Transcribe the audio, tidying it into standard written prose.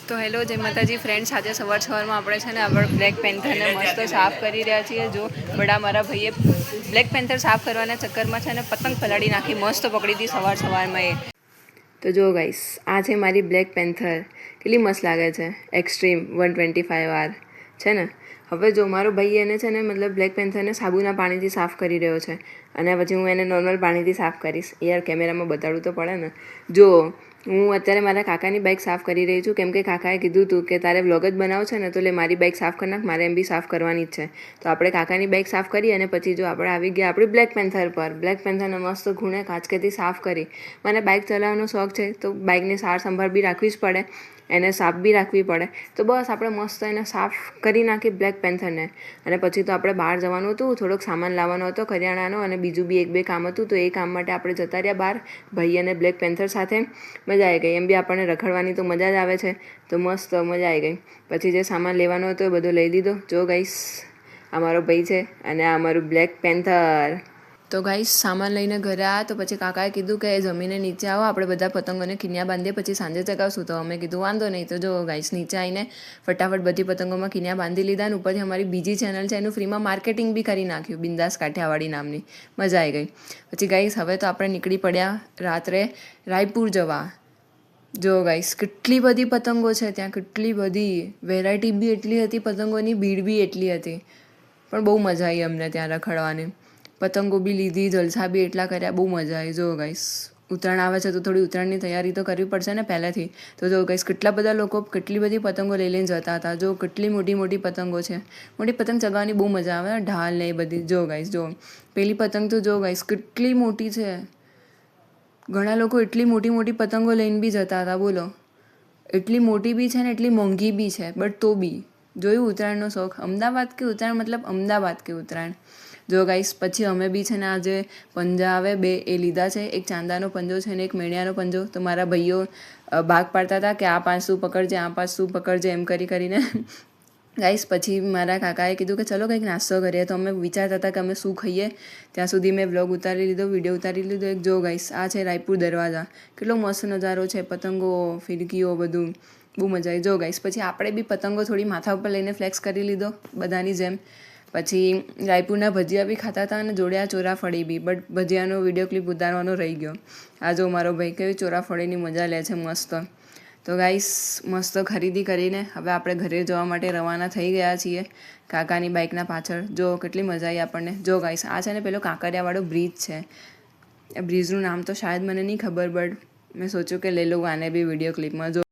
તો હેલો જય માતાજી ફ્રેન્ડ્સ, આજે સવારમાં આપણે છે ને આપણે બ્લેક પેન્થરને મસ્ત સાફ કરી રહ્યા છીએ. જો બડા મારા ભાઈએ બ્લેક પેન્થર સાફ કરવાના ચક્કરમાં છે ને પતંગ પલાળી નાખી, મસ્ત પકડી હતી સવારમાં એ. તો જો ગાઈસ, આ છે મારી બ્લેક પેન્થર. કેટલી મસ્ત લાગે છે. એક્સ્ટ્રીમ 125R છે ને. હવે જો મારો ભાઈ એને છે ને મતલબ બ્લેક પેન્થરને સાબુના પાણીથી સાફ કરી રહ્યો છે, અને પછી હું એને નોર્મલ પાણીથી સાફ કરીશ. યાર કેમેરામાં બતાડવું તો પડે ને. જો હું અત્યારે મારા કાકાની બાઇક સાફ કરી રહી છું, કેમ કે કાકાએ કીધું હતું કે તારે વ્લોગ જ બનાવો છે ને, તો એટલે મારી બાઇક સાફ કરી નાખ, મારે એમ બી સાફ કરવાની જ છે. તો આપણે કાકાની બાઇક સાફ કરી અને પછી જો આપણે આવી ગયા આપણી બ્લેક પેન્થર પર. બ્લેક પેન્થરને મસ્ત ખૂણે કાચકેથી સાફ કરી. મને બાઇક ચલાવવાનો શોખ છે, તો બાઇકની સાર સંભાળ બી રાખવી જ પડે, એને સાફ બી રાખવી પડે. તો બસ આપણે મસ્ત એને સાફ કરી નાખી બ્લેક પેન્થરને. અને પછી તો આપણે બહાર જવાનું હતું, થોડોક સામાન લાવવાનો હતો કરિયાણાનો, અને બીજું બી 1-2 કામ હતું. તો એ કામ માટે આપણે જતા રહ્યા બહાર ભાઈ અને બ્લેક પેન્થર સાથે. મજા આવી ગઈ. એમ બી આપણને રખડવાની તો મજા જ આવે છે, તો મસ્ત મજા આવી ગઈ. પછી જે સામાન લેવાનો હતો એ બધો લઈ લીધો. જો ગાઈસ, આ મારો ભાઈ છે અને આ અમારું બ્લેક પેન્થર. તો ગાઈસ, સામાન લઈને ઘરે આવ્યા તો પછી કાકાએ કીધું કે જમીને નીચે આવો, આપણે બધા પતંગોને કિનિયા બાંધીએ, પછી સાંજે ચગાવશું. તો અમે કીધું વાંધો નહીં. તો જો ગાઈસ, નીચે આવીને ફટાફટ બધી પતંગોમાં કિનિયા બાંધી લીધા. અને ઉપરથી અમારી બીજી ચેનલ છે એનું ફ્રીમાં માર્કેટિંગ બી કરી નાખ્યું, બિંદાસ કાઠિયાવાડી નામની. મજા આવી ગઈ. પછી ગાઈસ, હવે તો આપણે નીકળી પડ્યા રાત્રે રાયપુર જવા. જો ગાઈસ, કેટલી બધી પતંગો છે ત્યાં, કેટલી બધી વેરાયટી બી એટલી હતી પતંગોની, ભીડ બી એટલી હતી. પણ બહુ મજા આવી અમને ત્યાં રખડવાની. પતંગો બી લીધી, જલસા બી એટલા કર્યા, બહુ મજા આવી. જો ગાઈસ, ઉત્તરાયણ આવે છે તો થોડી ઉત્તરાયણની તૈયારી તો કરવી પડશે ને પહેલેથી. તો જો ગાઈસ, કેટલા બધા લોકો કેટલી બધી પતંગો લઈને જતા હતા. જો કેટલી મોટી મોટી પતંગો છે. મોટી પતંગ ચગાવવાની બહુ મજા આવે, ઢાલ ને એ બધી. જો ગાઈસ, જો પેલી પતંગ તો જો ગાઈસ કેટલી મોટી છે. ઘણા લોકો એટલી મોટી મોટી પતંગો લઈને બી જતા હતા. બોલો, એટલી મોટી બી છે ને એટલી મોંઘી બી છે, બટ તો બી જોયું ઉત્તરાયણનો શોખ. અમદાવાદ કે ઉત્તરાયણ, મતલબ અમદાવાદ કે ઉત્તરાયણ. જો ગાઈસ, પછી અમે બી છે ને આજે પંજા આવે 2 એ લીધા છે. એક ચાંદાનો પંજો છે ને એક મેણિયાનો પંજો. તો મારા ભાઈઓ ભાગ પાડતા હતા કે આ પાંચસું પકડજે, આ પાંચસું પકડજે, એમ કરીને. ગાઈસ, પછી મારા કાકાએ કીધું કે ચલો કંઈક નાસ્તો કરીએ. તો અમે વિચારતા હતા કે અમે શું ખાઈએ. ત્યાં સુધી મેં વ્લોગ ઉતારી લીધો, વિડીયો ઉતારી લીધો એક. જો ગાઈસ, આ છે રાયપુર દરવાજા. કેટલો મસ્ત નજારો છે, પતંગો, ફિરકીઓ, બધું બહુ મજા આવી. જો ગાઈસ, પછી આપણે બી પતંગો થોડી માથા ઉપર લઈને ફ્લેક્સ કરી લીધો બધાની જેમ. પછી રાયપુરના ભજીયા બી ખાતા હતા અને જોડે આ ચોરાફળી બી. બટ ભજીયાનો વિડીયો ક્લિપ ઉતારવાનો રહી ગયો. આ જો મારો ભાઈ કેવી ચોરાફળીની મજા લે છે, મસ્ત. તો ગાઈસ, મસ્ત ખરીદી કરીને હવે આપણે ઘરે જવા માટે રવાના થઈ ગયા છીએ કાકાની બાઇકના પાછળ. જો કેટલી મજા આવી આપણને. જો ગાઈસ, આ છે ને પેલો કાંકરિયાવાળો બ્રિજ છે. એ બ્રિજનું નામ તો શાયદ મને નહીં ખબર, બટ મેં સોચ્યું કે લઈ લઉં આને બી વિડીયો ક્લિપમાં. જો